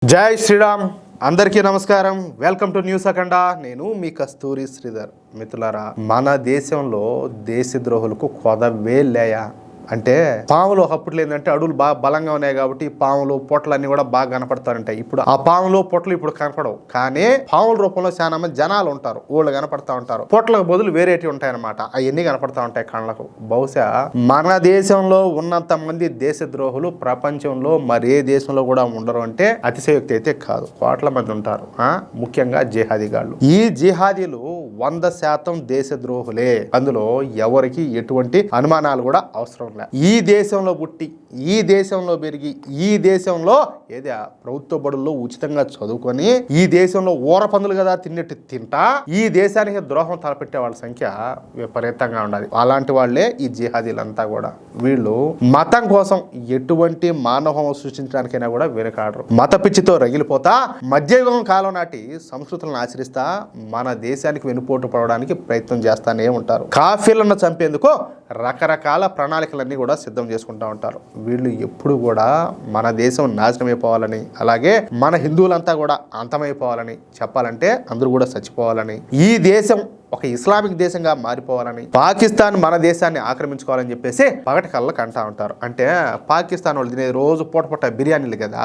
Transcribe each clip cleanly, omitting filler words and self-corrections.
జై శ్రీరామ్. అందరికీ నమస్కారం. వెల్కమ్ టు న్యూస్ అఖండ. నేను మీ కస్తూరి శ్రీధర్. మిత్రులారా, మన దేశంలో దేశద్రోహులకు కొదవే లేయా అంటే పాములు ఒకప్పుడు ఏంటంటే అడవులు బాగా బలంగా ఉన్నాయి కాబట్టి పాములు పొట్టలు అన్ని కూడా బాగా కనపడతారంటాయి. ఇప్పుడు ఆ పాములు పొట్టలు ఇప్పుడు కనపడవు, కానీ పాముల రూపంలో చాలా మంది జనాలు ఉంటారు, వాళ్ళు కనపడతా ఉంటారు. పొట్టలకు బదులు వేరేటి ఉంటాయి అనమాట. అవన్నీ కనపడతా ఉంటాయి కళ్ళకు. బహుశా మన దేశంలో ఉన్నంత మంది దేశద్రోహులు ప్రపంచంలో మరే దేశంలో కూడా ఉండరు అంటే అతిశయోక్తి అయితే కాదు. కోట్ల మంది ఉంటారు, ముఖ్యంగా జిహాదీగాళ్ళు. ఈ జిహాదీలు 100% దేశద్రోహులే. అందులో ఎవరికి ఎటువంటి అనుమానాలు కూడా అవసరం లేదు. ఈ దేశంలో పుట్టి, ఈ దేశంలో పెరిగి, ఈ దేశంలో ఏదో ప్రభుత్వ బడుల్లో ఉచితంగా చదువుకొని, ఈ దేశంలో ఊరపందులు కదా తిన్నట్టు తింటా ఈ దేశానికి ద్రోహం తలపెట్టే వాళ్ళ సంఖ్య విపరీతంగా ఉండాలి. అలాంటి వాళ్లే ఈ జిహాదీలంతా కూడా. వీళ్ళు మతం కోసం ఎటువంటి మానవం సృష్టించడానికైనా కూడా వెనుకాడరు. మత పిచ్చితో రగిలిపోతా మధ్యయుగం కాలం నాటి సంస్కృతులను ఆచరిస్తా మన దేశానికి వెనుపోటు పడడానికి ప్రయత్నం చేస్తానే ఉంటారు. కాఫీలను చంపేందుకు రకరకాల ప్రణాళికలన్నీ కూడా సిద్ధం చేసుకుంటూ ఉంటారు. వీళ్ళు ఎప్పుడు కూడా మన దేశం నాశనం అయిపోవాలని, అలాగే మన హిందువులంతా కూడా అంతమైపోవాలని, చెప్పాలంటే అందరూ కూడా చచ్చిపోవాలని, ఈ దేశం ఒక ఇస్లామిక్ దేశంగా మారిపోవాలని, పాకిస్తాన్ మన దేశాన్ని ఆక్రమించుకోవాలని చెప్పేసి పగటి కళ్ళకు అంటా ఉంటారు. అంటే పాకిస్తాన్ వాళ్ళు తినేది రోజు పూట బిర్యానీలు కదా.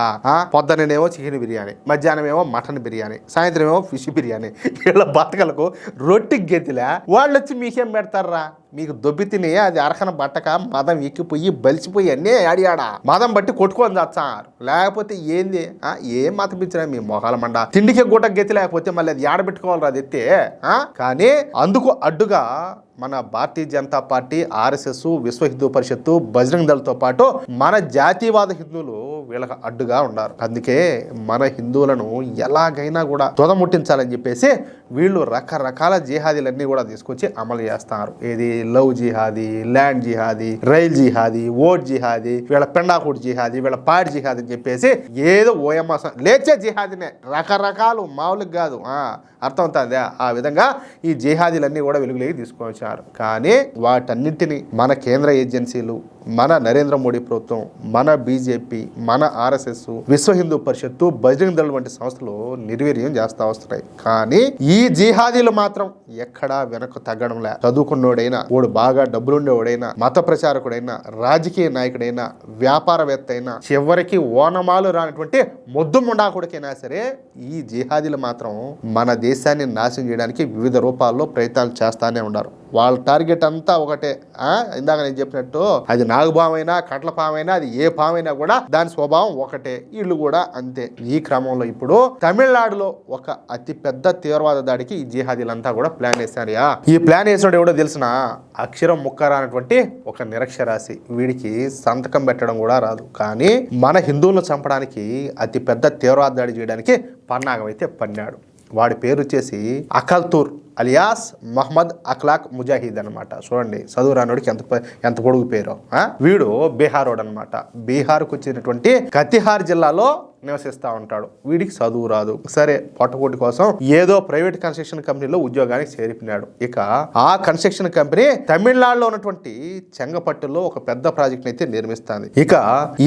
పొద్దునేమో చికెన్ బిర్యానీ, మధ్యాహ్నం ఏమో మటన్ బిర్యానీ, సాయంత్రం ఏమో ఫిష్ బిర్యానీ. వీళ్ళ బతకలకు రొట్టి గెతిలా వాళ్ళు వచ్చి మీకేం పెడతారా? మీకు దొబ్బి తిని అది అరకన బట్టక మదం ఎక్కిపోయి బలిసిపోయి అన్నీ ఆడియాడ మదం బట్టి కొట్టుకొని చచ్చారు. లేకపోతే ఏంది ఏం మతం ఇచ్చినా మీ మొహాల మండ. తిండికి గుట్ట గెతి లేకపోతే మళ్ళీ అది ఆడబెట్టుకోవాలి అది ఎత్తే. కానీ అందుకు అడ్డుగా మన భారతీయ జనతా పార్టీ, ఆర్ఎస్ఎస్, విశ్వ హిందూ పరిషత్తు, బజరంగ్ దళతో పాటు మన జాతీయవాద హిందువులు వీళ్ళకి అడ్డుగా ఉన్నారు. అందుకే మన హిందువులను ఎలాగైనా కూడా తొదముట్టించాలని చెప్పేసి వీళ్ళు రకరకాల జిహాదీలన్నీ కూడా తీసుకొచ్చి అమలు చేస్తున్నారు. ఏది love jihadi, land jihadi, rail jihadi, vote jihadi, వీళ్ళ పెండాకూట్ జిహాదీ, వీళ్ళ పాడి జిహాదీ అని చెప్పేసి ఏదో ఓఎంఆ లేచే జిహాదీనే, రకరకాలు మామూలుగా కాదు. అర్థమవుతుందా? ఆ విధంగా ఈ జిహాదీలన్నీ కూడా వెలుగులోకి తీసుకొచ్చారు. కానీ వాటన్నింటినీ మన కేంద్ర ఏజెన్సీలు, మన నరేంద్ర మోడీ ప్రభుత్వం, మన బీజేపీ, మన ఆర్ఎస్ఎస్, విశ్వ హిందూ పరిషత్తు, బజరంగ్ దళ్ వంటి సంస్థలు నిర్వీర్యం చేస్తా వస్తున్నాయి. కానీ ఈ జిహాదీలు మాత్రం ఎక్కడా వెనక్కు తగ్గడం లే. చదువుకున్నోడైనా, వాడు బాగా డబ్బులుండేవాడైనా, మత ప్రచారకుడైనా, రాజకీయ నాయకుడైనా, వ్యాపారవేత్త అయినా, చివరికి ఓనమాలు రానటువంటి మొద్దు ముండాకుడికైనా సరే ఈ జిహాదీలు మాత్రం మన దేశాన్ని నాశనం చేయడానికి వివిధ రూపాల్లో ప్రయత్నాలు చేస్తానే ఉన్నారు. వాళ్ళ టార్గెట్ అంతా ఒకటే. ఇందాక నేను చెప్పినట్టు అది నాగుపామైనా, కట్ల పామైనా, అది ఏ పామైనా కూడా దాని స్వభావం ఒకటే. వీళ్ళు కూడా అంతే. ఈ క్రమంలో ఇప్పుడు తమిళనాడులో ఒక అతి పెద్ద తీవ్రవాద దాడికి ఈ జిహాదీలంతా కూడా ప్లాన్ వేశారు. ఈ ప్లాన్ వేసినోడు ఎవడో తెలిసిన అక్షరం ముక్కరానటువంటి ఒక నిరక్షరాశి. వీడికి సంతకం పెట్టడం కూడా రాదు. కానీ మన హిందువులను చంపడానికి అతి పెద్ద తీవ్రవాద దాడి చేయడానికి పన్నాగం అయితే పన్నాడు. వాడి పేరు వచ్చేసి అకల్తూర్ అలియాస్ మహమ్మద్ అఖ్లాక్ ముజాహిద్ అనమాట. చూడండి, చదువు రానోడికి ఎంత పొడుగు పేరు. వీడు బీహారోడు అనమాట. బీహార్కు వచ్చినటువంటి కతిహార్ జిల్లాలో నివసిస్తూ ఉంటాడు. వీడికి చదువు రాదు. సరే, పొట్టకూటి కోసం ఏదో ప్రైవేట్ కన్స్ట్రక్షన్ కంపెనీలో ఉద్యోగానికి చేరిపినాడు. ఇక ఆ కన్స్ట్రక్షన్ కంపెనీ తమిళనాడులో ఉన్నటువంటి చెంగపట్టులో ఒక పెద్ద ప్రాజెక్ట్ అయితే నిర్మిస్తుంది. ఇక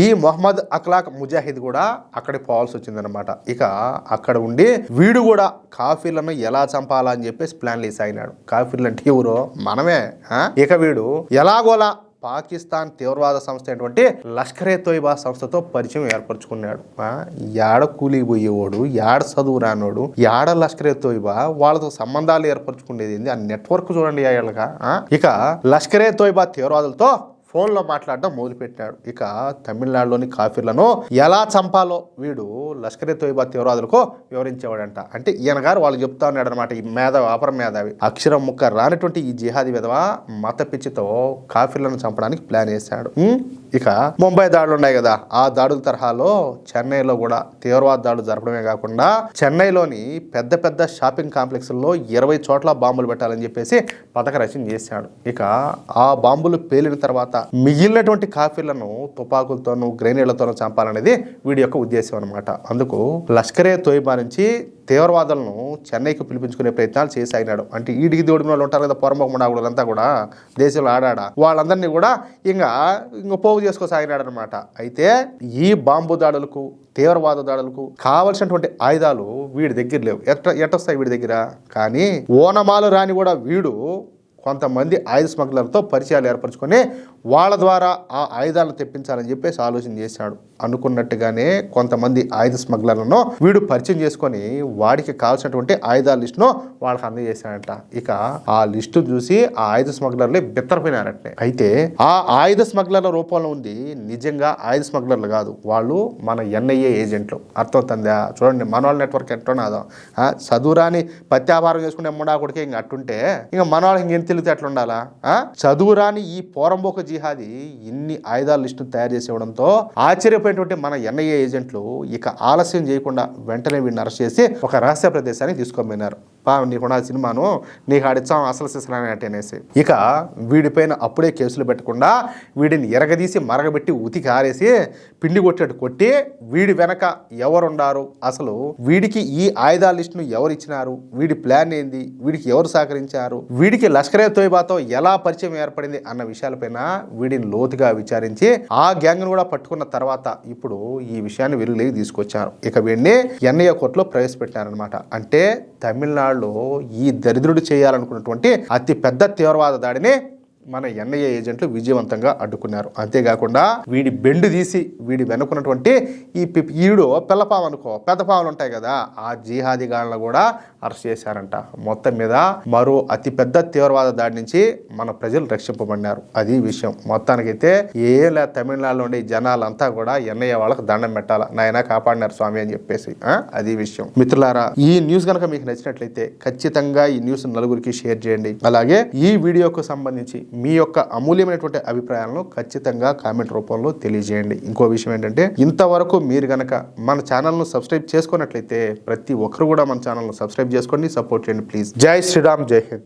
ఈ మొహమ్మద్ అఖ్లాక్ ముజాహిద్ కూడా అక్కడికి పోవాల్సి వచ్చిందనమాట. ఇక అక్కడ ఉండి వీడు కూడా కాఫీలను ఎలా చంపాలా అని చెప్పేసి ప్లాన్లు వేసాయినాడు. కాఫీలు అంటే ఎవరో మనమే. ఇక వీడు ఎలాగోలా పాకిస్తాన్ తీవ్రవాద సంస్థ అయినటువంటి లష్కరే తోయిబా సంస్థతో పరిచయం ఏర్పరచుకున్నాడు. యాడ కూలికి పోయేవాడు, యాడ చదువు రానోడు, యాడ లష్కరే తోయిబా వాళ్ళతో సంబంధాలు ఏర్పరచుకునేది. ఆ నెట్వర్క్ చూడండి వాళ్ళగా. ఇక లష్కరే తోయిబా తీవ్రవాదులతో ఫోన్లో మాట్లాడడం మొదలుపెట్టాడు. ఇక తమిళనాడులోని కాఫీర్లను ఎలా చంపాలో వీడు లష్కరే తోయిబా తీవ్రవాదులకు వివరించేవాడంట. అంటే ఈయన గారు వాళ్ళు చెప్తా ఉన్నాడు అనమాట. ఈ మేధావి, అపర మేధావి, అక్షరం ముక్క రానటువంటి ఈ జిహాదీ విధవ మత పిచ్చితో కాఫీర్లను చంపడానికి ప్లాన్ వేశాడు. ఇక ముంబై దాడులు ఉన్నాయి కదా, ఆ దాడుల తరహాలో చెన్నైలో కూడా తీవ్రవాద దాడులు జరపడమే కాకుండా చెన్నైలోని పెద్ద పెద్ద షాపింగ్ కాంప్లెక్స్లో 20 చోట్ల బాంబులు పెట్టాలని చెప్పేసి పథక రచన చేశాడు. ఇక ఆ బాంబులు పేలిన తర్వాత మిగిలినటువంటి కాఫీలను తుపాకులతోనూ గ్రెనేడ్లతోనూ చంపాలనేది వీడి యొక్క ఉద్దేశం అనమాట. అందుకు లష్కరే తోయిబా నుంచి తీవ్రవాదులను చెన్నైకి పిలిపించుకునే ప్రయత్నాలు చేసాగినాడు. అంటే ఈడికి దోడిన వాళ్ళు ఉంటారు కదా, పొరమొకమంతా కూడా దేశంలో ఆడాడ వాళ్ళందరినీ కూడా ఇంకా పోగు చేసుకోసాగినాడు అనమాట. అయితే ఈ బాంబు దాడులకు, తీవ్రవాద దాడులకు కావలసినటువంటి ఆయుధాలు వీడి దగ్గర లేవు. ఎట్టొస్తాయి వీడి దగ్గర? కానీ ఓనమాలు రాని కూడా వీడు కొంతమంది ఆయుధ స్మగ్లర్తో పరిచయాలు ఏర్పరచుకొని వాళ్ళ ద్వారా ఆ ఆయుధాలను తెప్పించాలని చెప్పేసి ఆలోచన చేశాడు. అనుకున్నట్టుగానే కొంతమంది ఆయుధ స్మగ్లర్లను వీడు పరిచయం చేసుకొని వాడికి కావాల్సినటువంటి ఆయుధాల లిస్టును వాళ్ళకి అందజేశాడంట. ఇక ఆ లిస్టు చూసి ఆ ఆయుధ స్మగ్లర్లే బిత్తరపోయినారంటే. అయితే ఆ ఆయుధ స్మగ్లర్ల రూపంలో ఉంది నిజంగా ఆయుధ స్మగ్లర్లు కాదు, వాళ్ళు మన ఎన్ఐఏ ఏజెంట్లు. అర్థమవుతుందా? చూడండి మనవాళ్ళ నెట్వర్క్ ఎట్లున్నాదో. చదువురాని పత్యాపారం చేసుకునే ముడాకుడికి ఇంక అట్టుంటే ఇంక మనవాళ్ళకి ఇంకేం తెలితే ఎట్లుండాలా? చదువురాని ఈ పోరంబోక జిహాదీ ఇన్ని ఆయుధాల లిస్టు తయారు చేసి ఇవ్వడంతో ఆశ్చర్యపోయినటువంటి మన ఎన్ఐఏ ఏజెంట్లు ఇక ఆలస్యం చేయకుండా వెంటనే వీడిని అరెస్ట్ చేసి ఒక రహస్య ప్రదేశానికి తీసుకొని నీకున్న సినిమాను నీకు ఆడిచ్చాం అసలు సిసలని అనేసి. ఇక వీడిపైన అప్పుడే కేసులు పెట్టకుండా వీడిని ఎరగదీసి మరగబెట్టి ఉతికి ఆరేసి పిండి కొట్టేట్టు కొట్టి వీడి వెనక ఎవరుండారు, అసలు వీడికి ఈ ఆయుధాల లిస్టును ఎవరు ఇచ్చినారు, వీడి ప్లాన్ ఏంది, వీడికి ఎవరు సహకరించారు, వీడికి లష్కరే తోయిబాతో ఎలా పరిచయం ఏర్పడింది అన్న విషయాలపైన వీడిని లోతుగా విచారించి ఆ గ్యాంగ్ను కూడా పట్టుకున్న తర్వాత ఇప్పుడు ఈ విషయాన్ని వెలుగులోకి తీసుకొచ్చారు. ఇక వీడిని ఎన్ఐఏ కోర్టులో ప్రవేశపెట్టారనమాట. అంటే తమిళనాడులో ఈ దరిద్రుడు చేయాలనుకున్నటువంటి అతి పెద్ద తీవ్రవాద దాడిని మన ఎన్ఐఏ ఏజెంట్లు విజయవంతంగా అడ్డుకున్నారు. అంతేకాకుండా వీడి బెండు తీసి వీడి వెనుకున్నటువంటి ఈడు పిల్లపాము అనుకో, పెద్ద పాములు ఉంటాయి కదా, ఆ జిహాదీగాళ్ళను కూడా అరెస్ట్ చేశారంట. మొత్తం మీద మరో అతిపెద్ద తీవ్రవాద దాడి నుంచి మన ప్రజలు రక్షింపబడినారు. అది విషయం. మొత్తానికైతే ఏం లేదు, తమిళనాడులో ఉండే జనాలంతా కూడా ఎన్ఐఏ వాళ్ళకి దండం పెట్టాలా, నాయన కాపాడినారు స్వామి అని చెప్పేసి. అది విషయం. మిత్రులారా, ఈ న్యూస్ కనుక మీకు నచ్చినట్లయితే ఖచ్చితంగా ఈ న్యూస్ నలుగురికి షేర్ చేయండి. అలాగే ఈ వీడియోకు సంబంధించి మీ యొక్క అమూల్యమైనటువంటి అభిప్రాయాలను ఖచ్చితంగా కామెంట్ రూపంలో తెలియజేయండి. ఇంకో విషయం ఏంటంటే, ఇంతవరకు మీరు గనక మన ఛానల్ను సబ్స్క్రైబ్ చేసుకున్నట్లయితే ప్రతి ఒక్కరు కూడా మన ఛానల్ను సబ్స్క్రైబ్ చేసుకోండి, సపోర్ట్ చేయండి ప్లీజ్. జై శ్రీరామ్, జై హింద్.